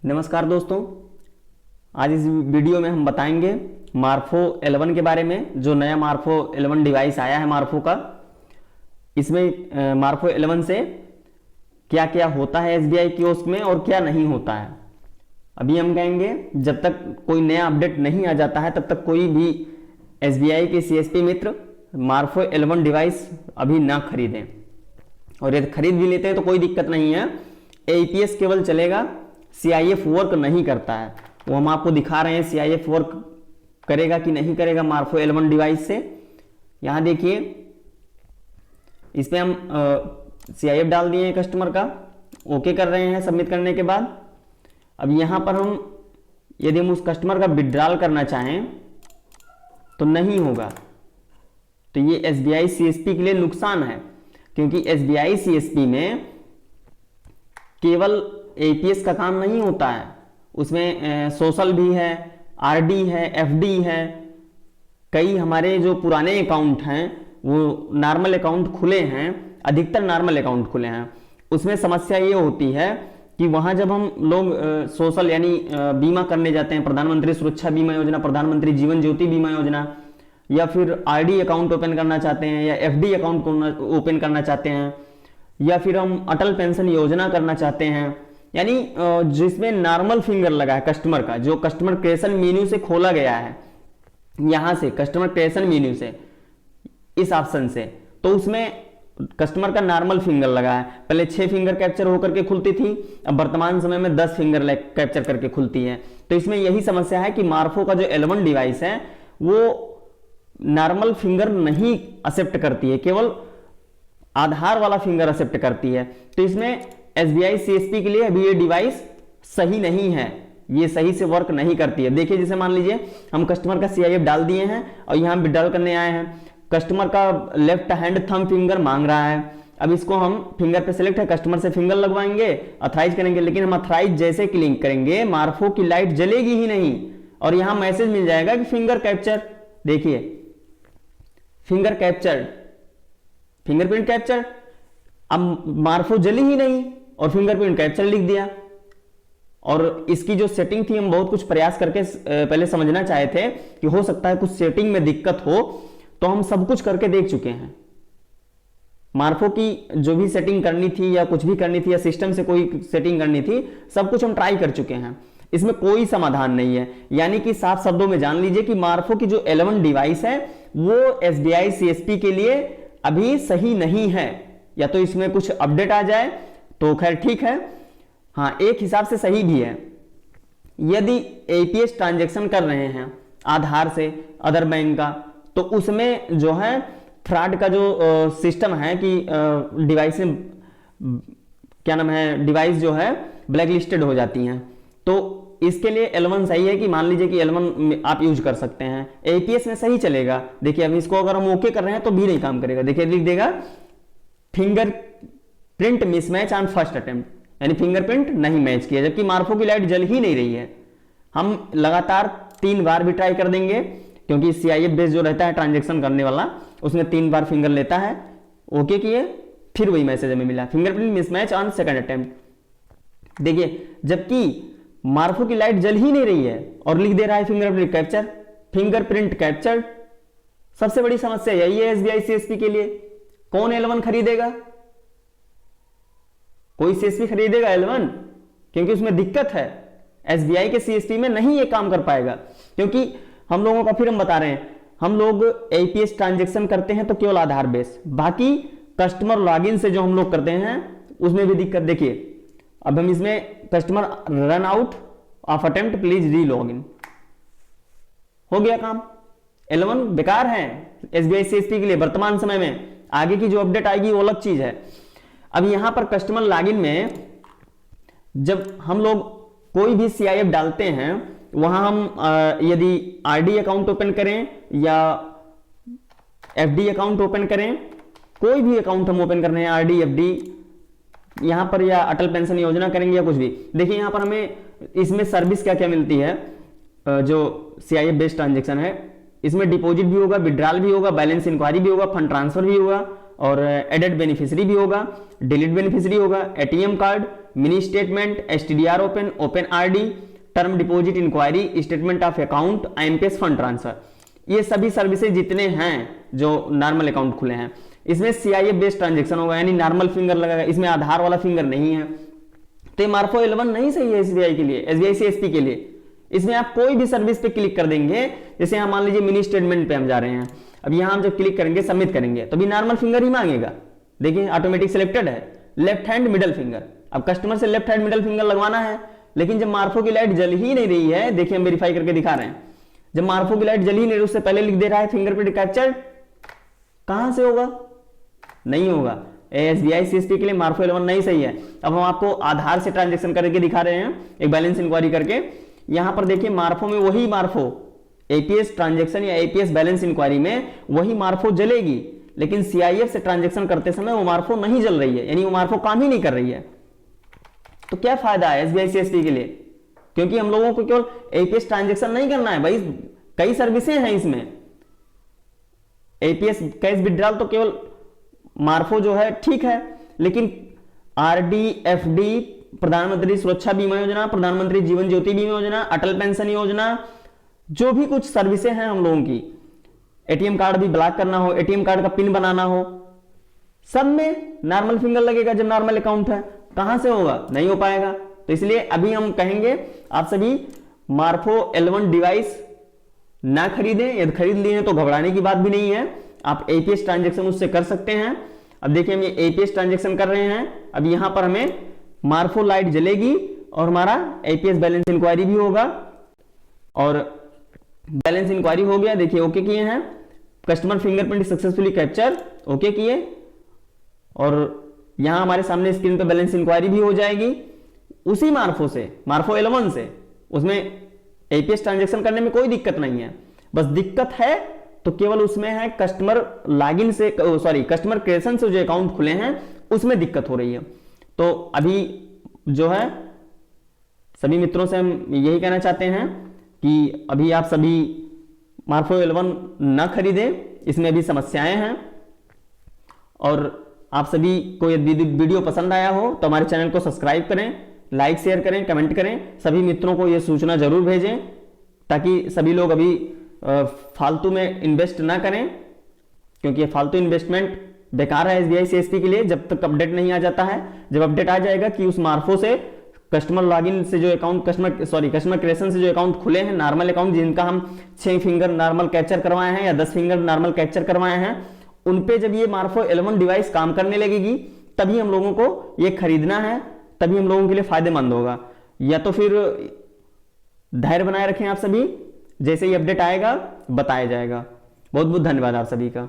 नमस्कार दोस्तों, आज इस वीडियो में हम बताएंगे मार्फो 11 के बारे में। जो नया मार्फो 11 डिवाइस आया है मार्फो का, इसमें मार्फो 11 से क्या क्या होता है एसबीआई कियोस्क में और क्या नहीं होता है। अभी हम कहेंगे जब तक कोई नया अपडेट नहीं आ जाता है तब तक कोई भी एसबीआई के सीएसपी मित्र मार्फो 11 डिवाइस अभी ना खरीदें, और यदि खरीद भी लेते हैं तो कोई दिक्कत नहीं है। एईपीएस केवल चलेगा, सीआईएफ वर्क नहीं करता है। वो हम आपको दिखा रहे हैं सीआईएफ वर्क करेगा कि नहीं करेगा मार्फो 11 डिवाइस से। यहां देखिए, इस पे हम सीआईएफ डाल दिए हैं कस्टमर का, ओके कर रहे हैं सबमिट करने के बाद। अब यहां पर यदि हम उस कस्टमर का विड्रॉल करना चाहें तो नहीं होगा। तो ये एसबीआई सीएसपी के लिए नुकसान है, क्योंकि एसबीआई सीएसपी में केवल एपीएस का काम नहीं होता है, उसमें सोशल भी है, आरडी है, एफडी है। कई हमारे जो पुराने अकाउंट हैं वो नॉर्मल अकाउंट खुले हैं, अधिकतर नॉर्मल अकाउंट खुले हैं। उसमें समस्या ये होती है कि वहां जब हम लोग सोशल यानी बीमा करने जाते हैं, प्रधानमंत्री सुरक्षा बीमा योजना, प्रधानमंत्री जीवन ज्योति बीमा योजना, या फिर आरडी अकाउंट ओपन करना चाहते हैं, या एफडी अकाउंट ओपन करना चाहते हैं, या फिर हम अटल पेंशन योजना करना चाहते हैं, यानी जिसमें नॉर्मल फिंगर लगा है कस्टमर का, जो कस्टमर क्रिएशन मेन्यू से खोला गया है, यहां से कस्टमर क्रिएशन मेन्यू से, इस ऑप्शन से, तो उसमें कस्टमर का नॉर्मल फिंगर लगा है। पहले 6 फिंगर कैप्चर होकर के खुलती थी, अब वर्तमान समय में 10 फिंगर कैप्चर करके खुलती है। तो इसमें यही समस्या है कि मार्फो का जो 11 डिवाइस है वो नॉर्मल फिंगर नहीं एक्सेप्ट करती है, केवल आधार वाला फिंगर एक्सेप्ट करती है। तो इसमें एसबीआई सीएसपी के लिए अभी ये डिवाइस सही नहीं है, ये सही से वर्क नहीं करती है। देखिए, जैसे मान लीजिए हम कस्टमर का सीआईएफ डाल दिए हैं और यहां विड्रॉल करने आए हैं, कस्टमर का लेफ्ट हैंड थंब फिंगर मांग रहा है। अब इसको हम फिंगर पे सिलेक्ट है, कस्टमर से फिंगर लगवाएंगे, अथराइज करेंगे, लेकिन हम अथराइज जैसे क्लिक करेंगे मार्फो की लाइट जलेगी ही नहीं, और यहां मैसेज मिल जाएगा कि फिंगर कैप्चर। देखिए, फिंगर कैप्चर, फिंगरप्रिंट कैप्चर। अब मार्फो जली ही नहीं और फिंगरप्रिंट कैप्चर लिख दिया। और इसकी जो सेटिंग थी, हम बहुत कुछ प्रयास करके पहले समझना चाहे थे कि हो सकता है कुछ सेटिंग में दिक्कत हो, तो हम सब कुछ करके देख चुके हैं। मार्फो की जो भी सेटिंग करनी थी या कुछ भी करनी थी या सिस्टम से कोई सेटिंग करनी थी, सब कुछ हम ट्राई कर चुके हैं। इसमें कोई समाधान नहीं है। यानी कि साफ शब्दों में जान लीजिए कि मार्फो की जो 11 डिवाइस है वो एसबीआई सीएसपी के लिए अभी सही नहीं है। या तो इसमें कुछ अपडेट आ जाए तो खैर ठीक है, हाँ एक हिसाब से सही भी है। यदि एपीएस ट्रांजैक्शन कर रहे हैं आधार से अदर बैंक का, तो उसमें जो है फ्रॉड का जो सिस्टम है कि डिवाइस क्या नाम है, डिवाइस जो है ब्लैक लिस्टेड हो जाती हैं। तो इसके लिए 11 सही है कि मान लीजिए कि 11 आप यूज कर सकते हैं, एपीएस में सही चलेगा। देखिए, अब इसको अगर हम ओके कर रहे हैं तो भी नहीं काम करेगा। देखिए, लिख देगा finger print mismatch on first attempt, यानी फिंगरप्रिंट नहीं मैच किया, जबकि मार्फो की लाइट जल ही नहीं रही है। हम लगातार 3 बार भी ट्राई कर देंगे, क्योंकि सीआईएफ बेस जो रहता है ट्रांजैक्शन करने वाला, उसमें 3 बार फिंगर लेता है। ओके किए, फिर वही मैसेज हमें मिला, fingerprint mismatch on second attempt. देखिए, जबकि मार्फो की लाइट जल ही नहीं रही है और लिख दे रहा है फिंगरप्रिंट कैप्चर, फिंगरप्रिंट कैप्चर। सबसे बड़ी समस्या यही है एसबीआई सीएसपी के लिए। कौन 11 खरीदेगा? कोई सीएसपी खरीदेगा 11? क्योंकि उसमें दिक्कत है, एसबीआई के सीएसपी में नहीं ये काम कर पाएगा। क्योंकि हम लोगों का, फिर हम बता रहे हैं, हम लोग एपीएस ट्रांजैक्शन करते हैं तो केवल आधार बेस, बाकी कस्टमर लॉगिन से जो हम लोग करते हैं उसमें भी दिक्कत। देखिए, अब हम इसमें customer run out of attempt please री लॉगिन, हो गया काम। 11 बेकार है एसबीआई सीएसपी के लिए वर्तमान समय में। आगे की जो अपडेट आएगी वो अलग चीज है। अब यहां पर कस्टमर लॉगिन में जब हम लोग कोई भी सीआईएफ डालते हैं, वहां हम यदि आरडी अकाउंट ओपन करें या एफडी अकाउंट ओपन करें, कोई भी अकाउंट हम ओपन कर रहे हैं, आरडी एफडी यहां पर, या अटल पेंशन योजना करेंगे या कुछ भी, देखिए यहां पर हमें इसमें सर्विस क्या क्या मिलती है। जो सीआईएफ बेस्ड ट्रांजैक्शन है, इसमें डिपॉजिट भी होगा, विड्रॉल भी होगा, बैलेंस इंक्वायरी भी होगा, फंड ट्रांसफर भी होगा, और एडेड बेनिफिशियरी भी होगा, डिलीट बेनिफिशियरी होगा, ATM card, mini statement, STDR open, open RD, term deposit inquiry, statement of account, IMPS fund transfer, ये सभी सर्विसेज जितने हैं जो नॉर्मल अकाउंट खुले हैं, इसमें सीआईएफ बेस्ड ट्रांजेक्शन होगा, यानी नॉर्मल फिंगर लगेगा, इसमें आधार वाला फिंगर नहीं है। तो ये मार्फो 11 नहीं सही है एसबीआई के लिए, एसबीआई सीएसपी के लिए। इसमें आप कोई भी सर्विस पे क्लिक कर देंगे, जैसे यहाँ मान लीजिए मिनी स्टेटमेंट पे हम जा रहे हैं, अब यहाँ हम जब क्लिक करेंगे सबमिट करेंगे तो भी नॉर्मल फिंगर ही मांगेगा। देखिए ऑटोमेटिक सिलेक्टेड है, लेफ्ट हैंड मिडल फिंगर। अब कस्टमर से लेफ्ट हैंड मिडल फिंगर लगवाना है, लेकिन जब मार्फो की लाइट जल ही नहीं रही है, देखिए हम वेरीफाई करके दिखा रहे हैं, जब मार्फो की लाइट जल ही नहीं रही उससे पहले लिख दे रहा है फिंगरप्रिंट कैप्चर्ड, कहां से होगा? नहीं होगा। एसबीआई सीएसपी के लिए मार्फो 11 नहीं सही है। अब हम आपको आधार से ट्रांजेक्शन करके दिखा रहे हैं, एक बैलेंस इंक्वायरी करके। यहां पर देखिए मार्फो में वही मार्फो एपीएस ट्रांजेक्शन या एपीएस बैलेंस इंक्वायरी में वही मार्फो जलेगी, लेकिन सीआईएफ से ट्रांजेक्शन करते समय वो मार्फो नहीं जल रही है, यानी वो मार्फो काम ही नहीं कर रही है। तो क्या फायदा है एसबीआई सीएसपी के लिए? क्योंकि हम लोगों को केवल एपीएस ट्रांजेक्शन नहीं करना है भाई, कई सर्विसेज हैं इसमें। एपीएस कैश विड्रॉल तो केवल मार्फो जो है ठीक है, लेकिन आरडी, एफडी, प्रधानमंत्री सुरक्षा बीमा योजना, प्रधानमंत्री जीवन ज्योति बीमा योजना, अटल पेंशन योजना, जो भी कुछ सर्विसेज हैं हम लोगों की, एटीएम कार्ड भी ब्लॉक करना हो, एटीएम कार्ड का पिन बनाना हो, सब में नॉर्मल फिंगर लगेगा जब नॉर्मल अकाउंट है। कहां से होगा? नहीं हो पाएगा। तो इसलिए अभी हम कहेंगे आप सभी मार्फो 11 डिवाइस ना खरीदें, यदि खरीद लिए हैं तो घबराने की बात भी नहीं है, आप एपीएस ट्रांजेक्शन उससे कर सकते हैं। अब देखिए हम ये एपीएस ट्रांजेक्शन कर रहे हैं, अब यहां पर हमें मार्फो लाइट जलेगी और हमारा एपीएस बैलेंस इंक्वायरी भी होगा, और बैलेंस इंक्वायरी हो गया, देखिए ओके किए हैं, customer fingerprint successfully capture okay किए, और यहां हमारे सामने स्क्रीन पे बैलेंस इंक्वायरी भी हो जाएगी उसी मार्फो से, मार्फो 11 से। उसमें एपीएस ट्रांजेक्शन करने में कोई दिक्कत नहीं है, बस दिक्कत है तो केवल उसमें है कस्टमर लॉगिन से, सॉरी कस्टमर क्रिएशन से जो अकाउंट खुले हैं उसमें दिक्कत हो रही है। तो अभी जो है सभी मित्रों से हम यही कहना चाहते हैं कि अभी आप सभी मार्फो 11 न खरीदें, इसमें भी समस्याएं हैं। और आप सभी को यदि वीडियो पसंद आया हो तो हमारे चैनल को सब्सक्राइब करें, लाइक शेयर करें, कमेंट करें, सभी मित्रों को यह सूचना जरूर भेजें ताकि सभी लोग अभी फालतू में इन्वेस्ट ना करें, क्योंकि ये फालतू इन्वेस्टमेंट बेकार है एसबीआई सीएसपी के लिए जब तक अपडेट नहीं आ जाता है। जब अपडेट आ जाएगा कि उस मार्फो से कस्टमर लॉगिन से जो अकाउंट, कस्टमर क्रिएशन से जो अकाउंट खुले हैं, नॉर्मल अकाउंट जिनका हम 6 फिंगर नॉर्मल कैप्चर करवाए हैं या 10 फिंगर नॉर्मल कैप्चर करवाए हैं, उन पे जब ये मार्फो 11 डिवाइस काम करने लगेगी तभी हम लोगों को ये खरीदना है, तभी हम लोगों के लिए फायदेमंद होगा। या तो फिर धैर्य बनाए रखें आप सभी, जैसे ही अपडेट आएगा बताया जाएगा। बहुत बहुत धन्यवाद आप सभी का।